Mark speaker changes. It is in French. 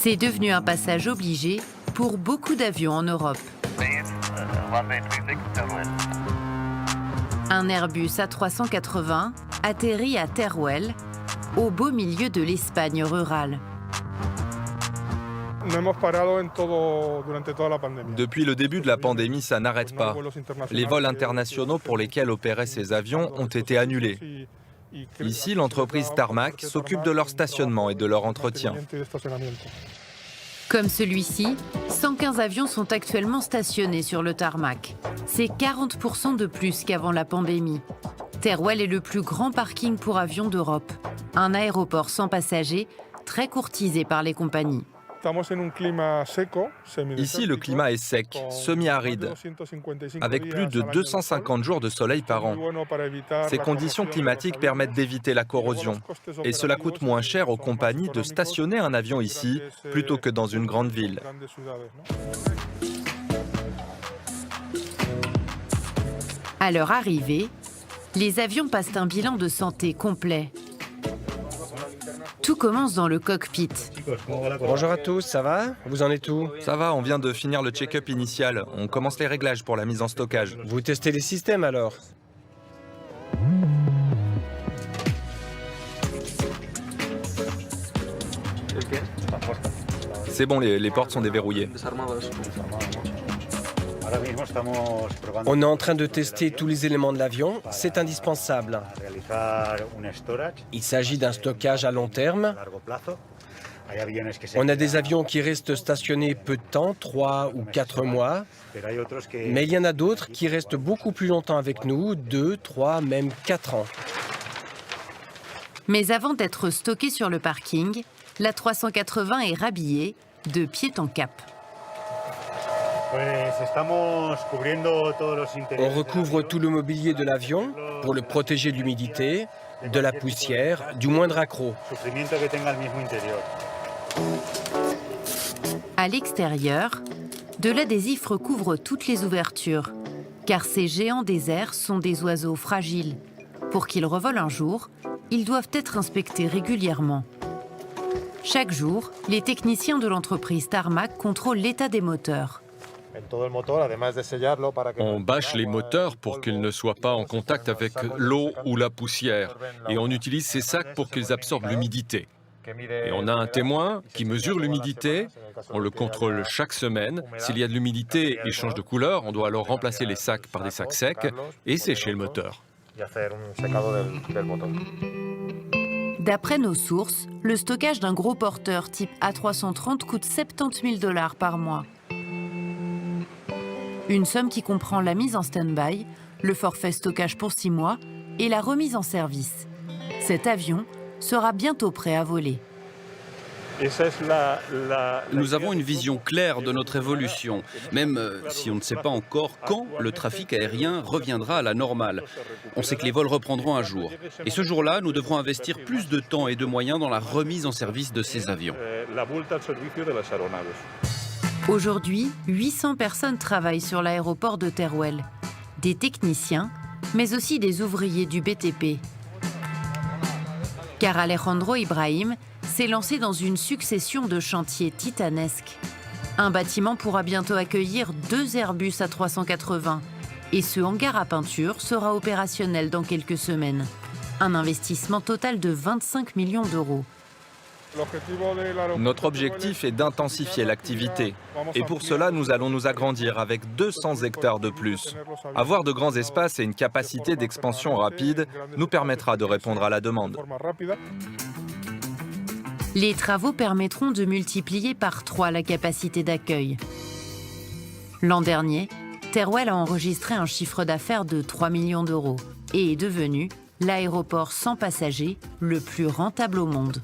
Speaker 1: C'est devenu un passage obligé pour beaucoup d'avions en Europe. Un Airbus A380 atterrit à Teruel, au beau milieu de l'Espagne rurale.
Speaker 2: Depuis le début de la pandémie, ça n'arrête pas. Les vols internationaux pour lesquels opéraient ces avions ont été annulés. Ici, l'entreprise Tarmac s'occupe de leur stationnement et de leur entretien.
Speaker 1: Comme celui-ci, 115 avions sont actuellement stationnés sur le tarmac. C'est 40% de plus qu'avant la pandémie. Teruel est le plus grand parking pour avions d'Europe. Un aéroport sans passagers, très courtisé par les compagnies.
Speaker 2: Ici, le climat est sec, semi-aride, avec plus de 250 jours de soleil par an. Ces conditions climatiques permettent d'éviter la corrosion. Et cela coûte moins cher aux compagnies de stationner un avion ici plutôt que dans une grande ville.
Speaker 1: À leur arrivée, les avions passent un bilan de santé complet. Tout commence dans le cockpit.
Speaker 3: Bonjour à tous, ça va? Vous en êtes où?
Speaker 2: Ça va, on vient de finir le check-up initial. On commence les réglages pour la mise en stockage.
Speaker 3: Vous testez les systèmes alors?
Speaker 2: C'est bon, les portes sont déverrouillées.
Speaker 3: On est en train de tester tous les éléments de l'avion, c'est indispensable. Il s'agit d'un stockage à long terme. On a des avions qui restent stationnés peu de temps, 3 ou 4 mois, mais il y en a d'autres qui restent beaucoup plus longtemps avec nous, 2, 3, même 4 ans.
Speaker 1: Mais avant d'être stocké sur le parking, la 380 est rhabillée de pied en cap.
Speaker 3: On recouvre tout le mobilier de l'avion pour le protéger de l'humidité, de la poussière, du moindre accroc.
Speaker 1: À l'extérieur, de l'adhésif recouvre toutes les ouvertures, car ces géants des airs sont des oiseaux fragiles. Pour qu'ils revolent un jour, ils doivent être inspectés régulièrement. Chaque jour, les techniciens de l'entreprise Tarmac contrôlent l'état des moteurs.
Speaker 4: On bâche les moteurs pour qu'ils ne soient pas en contact avec l'eau ou la poussière. Et on utilise ces sacs pour qu'ils absorbent l'humidité. Et on a un témoin qui mesure l'humidité. On le contrôle chaque semaine. S'il y a de l'humidité, il change de couleur. On doit alors remplacer les sacs par des sacs secs et sécher le moteur.
Speaker 1: D'après nos sources, le stockage d'un gros porteur type A330 coûte 70 000 $ par mois. Une somme qui comprend la mise en stand-by, le forfait stockage pour 6 mois et la remise en service. Cet avion sera bientôt prêt à voler.
Speaker 5: Nous avons une vision claire de notre évolution, même si on ne sait pas encore quand le trafic aérien reviendra à la normale. On sait que les vols reprendront un jour. Et ce jour-là, nous devrons investir plus de temps et de moyens dans la remise en service de ces avions.
Speaker 1: Aujourd'hui, 800 personnes travaillent sur l'aéroport de Teruel. Des techniciens, mais aussi des ouvriers du BTP. Car Alejandro Ibrahim s'est lancé dans une succession de chantiers titanesques. Un bâtiment pourra bientôt accueillir 2 Airbus A380 et ce hangar à peinture sera opérationnel dans quelques semaines. Un investissement total de 25 millions €.
Speaker 2: Notre objectif est d'intensifier l'activité. Et pour cela, nous allons nous agrandir avec 200 hectares de plus. Avoir de grands espaces et une capacité d'expansion rapide nous permettra de répondre à la demande.
Speaker 1: Les travaux permettront de multiplier par 3 la capacité d'accueil. L'an dernier, Teruel a enregistré un chiffre d'affaires de 3 millions € et est devenu l'aéroport sans passagers le plus rentable au monde.